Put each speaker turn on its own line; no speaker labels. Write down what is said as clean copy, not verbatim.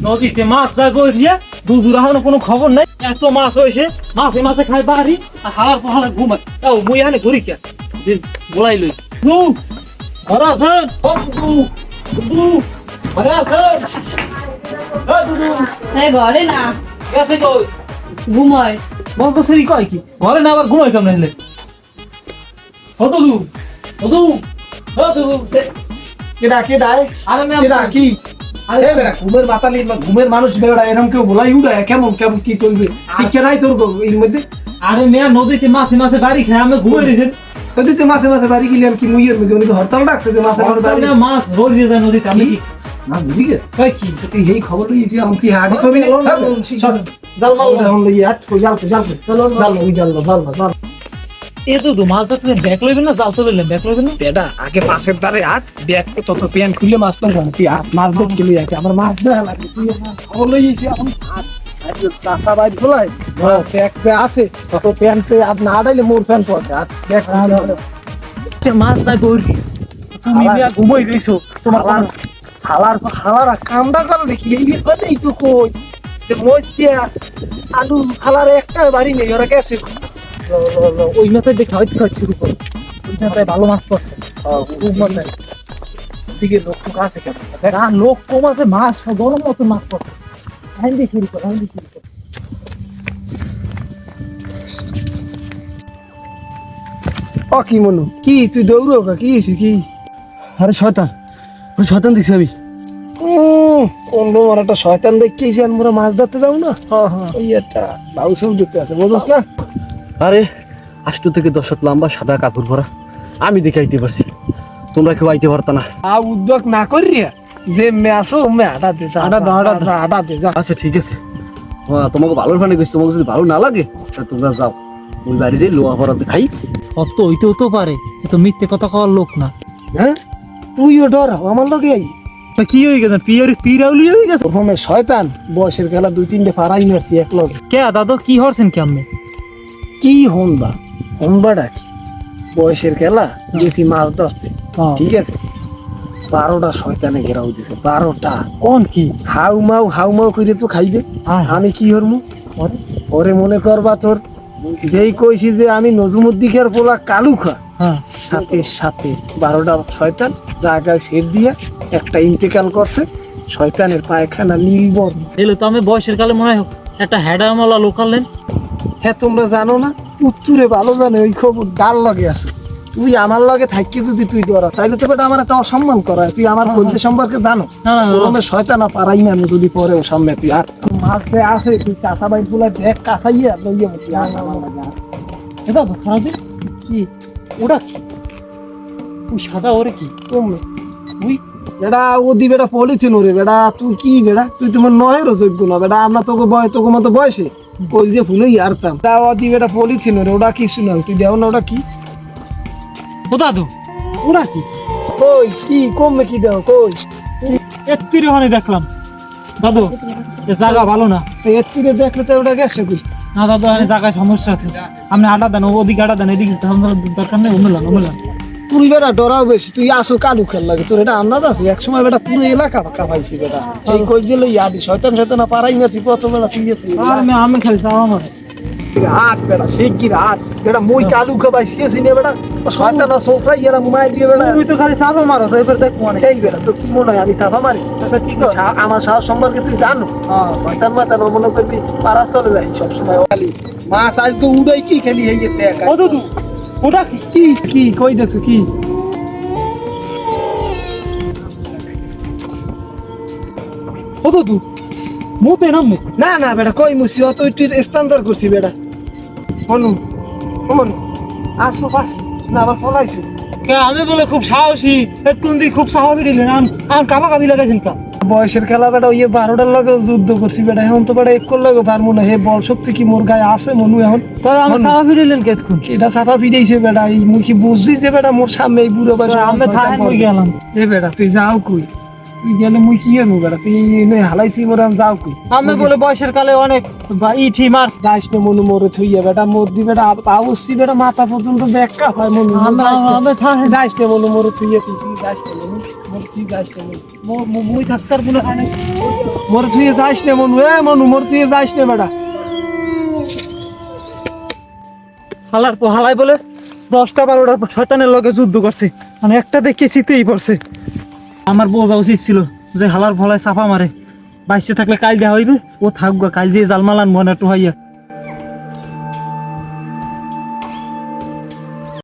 নদীতে মাছ যায় বইরিয়া দুধুর এখনো কোনো খবর নাই। এত মাছ হয়েছে, মাছে মাছে খাই বাড়ি আর হালার পহালা ঘুমায়। তাও মুই এখানে ঘুরি কে যে বলাই লই ঘরে আছেন? দুদু ঘরে আছেন? দুদু
ঘরে না,
গেছে কই?
ঘুমায়।
বল তো সেরি কয় কি ঘরে না আবার ঘুমাই কেমন হলে? দুদু দুদু দুদু
কেডা
আরে আমি
কেডা কি? আরে বেটা ঘুমের মাতালি ঘুমের মানুষ বেটা এরকম কেউ বলাই উড়া কেমন কেমন কি করবে শিক্ষা নাই তোর এর মধ্যে?
আরে মেয়া নদীতে মাছে মাছে বাড়ি খায় আমি ঘুমাই দিয়েছেন।
নদীতে মাছে মাছে বাড়ি গেলাম কি মুইয়ের মধ্যে উনি হরতাল ডাকছে যে মাছে মাছে বাড়ি
মাছ ধরিয়ে যায় নদীতে। আমি কি
না বুঝি গেছে
কই কি
তুই এই খবর লইছি আমি তুই হাড়ি কবি না
জাল মাল
এখন লই আট কই জাল জাল জাল
এ তো মাছ তো তুমি ব্যাক লইবেন না জাল তো লইলেন ব্যাক লইবেন না?
বেটা আগে পাশের ধারে হাত ব্যাগ তত প্যান্ট খুলে মাছ তো তুই হাত মাছ দেখতে লই আছে আমার মাছ দেখা লাগে তুই খবর লইছি এখন চাষা বাইর খোলাই ব্যাগ যে আছে তত প্যান্টে আর না আড়াইলে মোর প্যান্ট পড়ে আর ব্যাগ
মাছ যায় বইরি তুমি মিয়া ঘুমাই রইছো তোমার
হালার কামটা কর দেখি এই কথাই তো কই যে মইছিয়া আলু হালার একটা বাড়ি নেই ওরা গেছে
ওই মাথায় দেখে হয়তো খাওয়া শুরু করো। ওই মাথায় ভালো মাছ পড়ছে
দিকে লোক তো কাছে কেন
লোক কম আছে, মাছ গরম মতো মাছ পড়ছে। আইন দিয়ে শুরু করো, আইন দিয়ে শুরু করো।
ও কি মনু কি তুই দৌড়ো কি হয়েছে কি?
আরে শয়তান, ওই শয়তান দেখছি আমি।
অন্য আমার একটা শয়তান দেখেছি আমরা মাছ ধরতে যাবো না। ওই একটা বাবু সব দেখতে আছে বুঝছ না?
আরে 8 থেকে 10 হাত লম্বা সাদা কাপড় পরা, আমি দেখে আইতে পারছি, তোমরা কেউ আইতে পারতা না।
উদ্যোগ না করিয়া যে মেসো মে আটা দে আটা দে যা।
আচ্ছা ঠিক আছে, তোমাকে ভালোর ফানে গেছি, তোমাকে যদি ভালো না লাগে তা তোমরা যাও, ওই বাড়ি যে লোহা পরাতে খাই।
অত হইতেও তো পারে, এ তো মিথ্যে কথা কওয়ার লোক না।
হ্যাঁ তুইও ডরাও আমার লগে আই
তা কি হয়ে গেছে? পিরাউলি হয়ে গেছে
প্রথমে শয়তান বয়সের খেলা 2-3টে পাড়াই মারছি এক লগে।
কে দাদু কি হরছেন কি আপনি?
কি হনবা হনবাটা কি বয়সের খেলা গেছি মাছ ধরতে, ঠিক আছে? 12টা শয়তানে ঘেরাও দিছে, 12টা।
কোন কি
হাউ মাউ করে তো খাইবে। আমি কি হরমু ওরে মনে করবা তোর যেই কইছি যে আমি নজমুদ্দিকের পোলা কালু খা, সাথে সাথে 12টা শয়তান জায়গায় সেট দিয়া একটা ইন্তেকাল করছে। শয়তানের পায়খানা নীলবর্ণ।
এলো তো আমি বয়সের কালে মনে হয় একটা হেডামলা লোকালেন।
হ্যাঁ তোমরা জানো না, উত্তরে ভালো জানে ওই খবর ডাল লগে আছে। তুই আমার লগে থাকি যদি তুই ডরা তাইলে তো বেটা আমার একটা অসম্মান করা। তুই আমার কলজে সম্পর্কে জানো না? শয়তানা পারাই না আমি যদি পরে ও সামনে তুই আর মাছ আছে তুই কাঁচা বাইক গুলা দেখ কাঁচাইয়া লইয়া বসি আর আমার লাগে
এটা তো খারাপ
কি
ওটা কি ওই সাদা ওরে কি
কমে তুই বেটা ও দি বেটা পলিথিন ওরে বেটা তুই কি বেটা তুই তোমার নহেরও যোগ্য না বেটা। আমরা তোকে তোকে মতো বয়সে কলজে ফুলই আরতাম তা ও দি বেটা পলিথিন ওরে ওটা কি শুনাল তুই দেও না ওটা কি?
ও দাদু
ওরা কি কই কি কমে কি দেও কই?
একটির ওখানে দেখলাম দাদু, এ জায়গা ভালো না।
এর থেকে দেখলে তো ওটা গেছে কই?
না দাদু এখানে জায়গায় সমস্যা আছে, আপনি আটা দেন, ওদিকে আটা দেন, এদিকে দরকার নেই। অমলান
তুই বেটা ডরাও বেশি, তুই আসো কালু খেল লাগে তোর এটা আন্দাজ আছে? এক সময় বেটা পুরো এলাকা কামাইছি বেটা এই কই যে লই আদি শয়তান শয়তান পারাই না তুই কত বেলা তুই
আমি খেলছি আমার
হাত বেটা শিগগির হাত বেটা মই কালু খাবাইছি সিনে বেটা শয়তান সোফা ইয়ারা মুমাই দিয়ে বেটা
তুই তো খালি চাপা মারো তো এবার দেখ মানে
এই বেটা তো কি মনে হয় আমি চাপা মারি?
কি কর
আমার সাহস সম্পর্কে তুই জানো? শয়তান মাতান মনে করবি পাড়া চলে যায় সবসময় খালি মাছ আজকে উড়াই কি খালি হয়ে গেছে একা।
ও দাদু ওটা
কি কি কই দেখছো কি?
ও দাদু মুতে নামে
না না বেটা কই মুসি অত একটু স্ট্যান্ডার্ড করছি বেটা। হনু হন আসো পাস না আবার ফলাইছো
কে? আমি বলে খুব সাহসী, তুমি খুব সাহসী দিলেন, আর কামাকামি লাগাইছেন কা?
বয়সের খেলা বেটা ওই 12টার লগে যুদ্ধ করছি বেটা। এখন তো বেটা এক লগে পারবো না, হে বল শক্তি কি মোর গায়ে আছে মনু এখন?
আমি সাহসী দিলেন কেতক্ষণ?
এটা চাপা ফিরেছে বেটা এই মুখি বুঝছি যে বেটা মোর সামনে এই বুড়ো বয়স
আমি থাকেন হয়ে গেলাম।
এ বেটা তুই যাও কই তুই গেলে মুই কি এনু বেড়া তুই এনে হালাইছি মোরে আমি যাও কই
আমি বলে বয়সের কালে অনেক ইঠি মারছ
যাইস না মনু মোরে থইয়া বেটা মদ্দি বেটা আবস্তি বেটা মাথা পর্যন্ত ব্যাখ্যা হয় মনু যাইস না মনু মোরে থইয়া তুই যাইস না মনু মোর তুই যাইস না মনু
মুই থাকতার বলে
মোরে থুয়ে যাইস না মনু মনু মোরে থুয়ে যাইস না বেটা
হালার হালাই বলে 10টা 12টা শয়তানের লগে যুদ্ধ করছে মানে একটা দেখে শীতেই পড়ছে আমার বোঝা উচিত ছিল যে হালার ভলায় চাপা মারে বাইসে থাকলে কাল দেওয়া হইবে ও থাকবে কাল যে জালমালান মনে একটু হইয়া